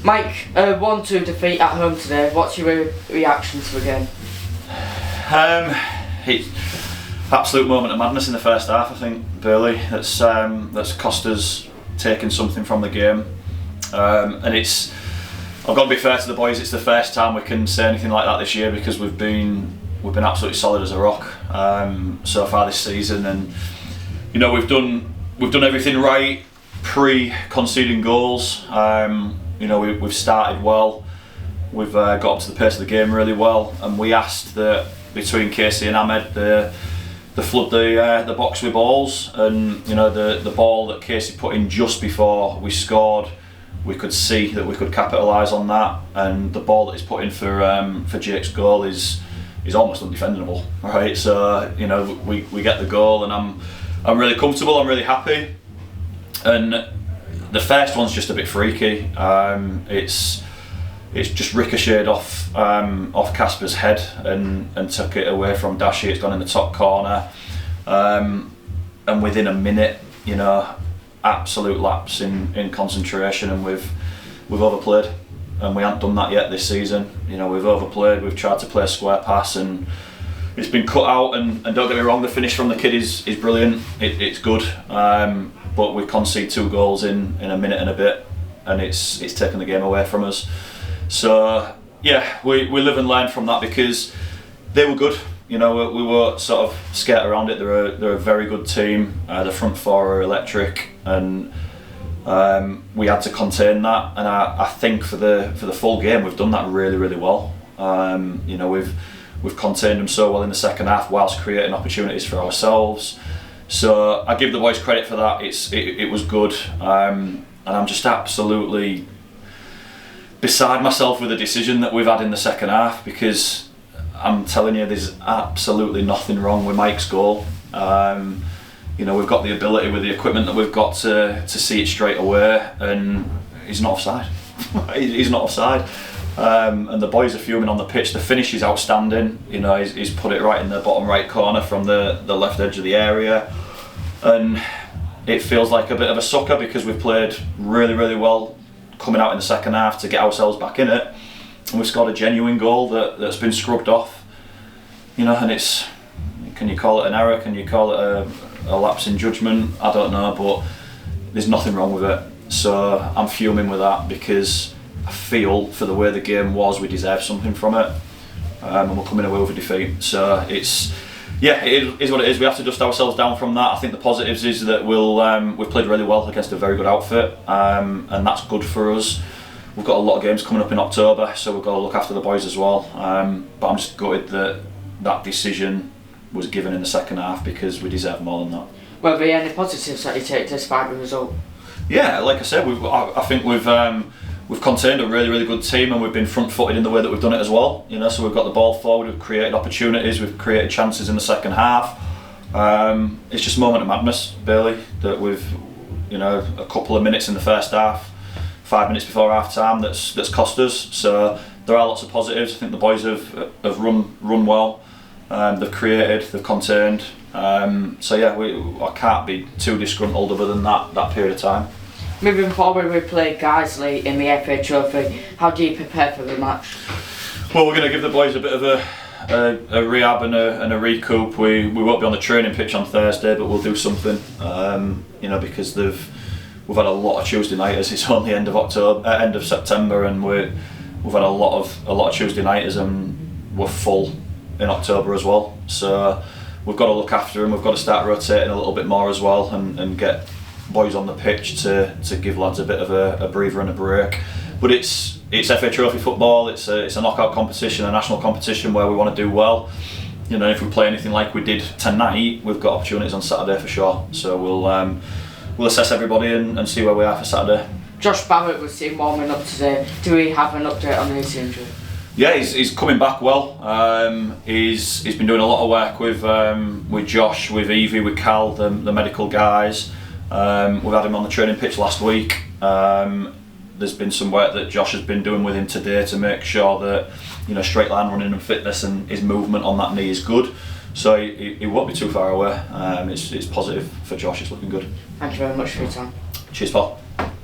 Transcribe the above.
Mike, 1-2 defeat at home today. What's your reaction to the game? It's absolute moment of madness in the first half. I think Burley that's cost us taking something from the game, and I've got to be fair to the boys. It's the first time we can say anything like that this year because we've been absolutely solid as a rock so far this season, and we've done everything right pre-conceding goals. We've started well. We've got up to the pace of the game really well, and we asked that between Casey and Ahmed they flood the box with balls, and the ball that Casey put in just before we scored, we could see that we could capitalise on that, and the ball that he's put in for Jake's goal is almost undefendable, right? So we get the goal, and I'm really comfortable. I'm really happy, and the first one's just a bit freaky. It's just ricocheted off Casper's head and took it away from Dashi. It's gone in the top corner, and within a minute, absolute lapse in concentration, and we've overplayed, and we haven't done that yet this season. We've overplayed. We've tried to play a square pass, and it's been cut out. And don't get me wrong, the finish from the kid is brilliant. It's good, but we concede 2 goals in a minute and a bit, and it's taken the game away from us. So yeah, we live and learn from that because they were good. We were sort of scared around it. They're a very good team. The front four are electric, and we had to contain that. And I think for the full game we've done that really, really well. We've contained them so well in the second half whilst creating opportunities for ourselves. So I give the boys credit for that. It was good, and I'm just absolutely beside myself with the decision that we've had in the second half, because I'm telling you, there's absolutely nothing wrong with Mike's goal. We've got the ability with the equipment that we've got to see it straight away, and he's not offside. He's not offside. And the boys are fuming on the pitch. The finish is outstanding. He's put it right in the bottom right corner from the left edge of the area, and it feels like a bit of a sucker because we've played really, really well coming out in the second half to get ourselves back in it, and we've scored a genuine goal that's been scrubbed off. And can you call it an error? Can you call it a lapse in judgment? I don't know, but there's nothing wrong with it. So I'm fuming with that because I feel for the way the game was, we deserve something from it, and we're coming away with a defeat. So it is what it is. We have to dust ourselves down from that. I think the positives is that we've played really well against a very good outfit, and that's good for us. We've got a lot of games coming up in October, so we've got to look after the boys as well. But I'm just gutted that decision was given in the second half because we deserve more than that. Were there any positives that you take despite the result? Yeah, like I said, I think we've contained a really, really good team, and we've been front-footed in the way that we've done it as well. So we've got the ball forward, we've created opportunities, we've created chances in the second half. It's just a moment of madness, Bailey, that we've, a couple of minutes in the first half, 5 minutes before half time, that's cost us. So there are lots of positives. I think the boys have run well. They've created, they've contained. I can't be too disgruntled other than that period of time. Moving forward, we play Guiseley in the FA Trophy. How do you prepare for the match? Well, we're going to give the boys a bit of a rehab and a recoup. We won't be on the training pitch on Thursday, but we'll do something. Because we've had a lot of Tuesday nighters. It's only end of September, and we've had a lot of Tuesday nighters, and we're full in October as well. So we've got to look after them. We've got to start rotating a little bit more as well, and get boys on the pitch to give lads a bit of a breather and a break. But it's FA Trophy football. It's a knockout competition, a national competition where we want to do well. If we play anything like we did tonight, we've got opportunities on Saturday for sure. So we'll assess everybody and see where we are for Saturday. Josh Barrett was seen warming up today. Do we have an update on his injury? Yeah, he's coming back well. He's been doing a lot of work with Josh, with Evie, with Cal, the medical guys. We've had him on the training pitch last week. There's been some work that Josh has been doing with him today to make sure that straight line running and fitness and his movement on that knee is good. So he won't be too far away. It's positive for Josh. It's looking good. Thank you very much for your time. Cheers, Paul.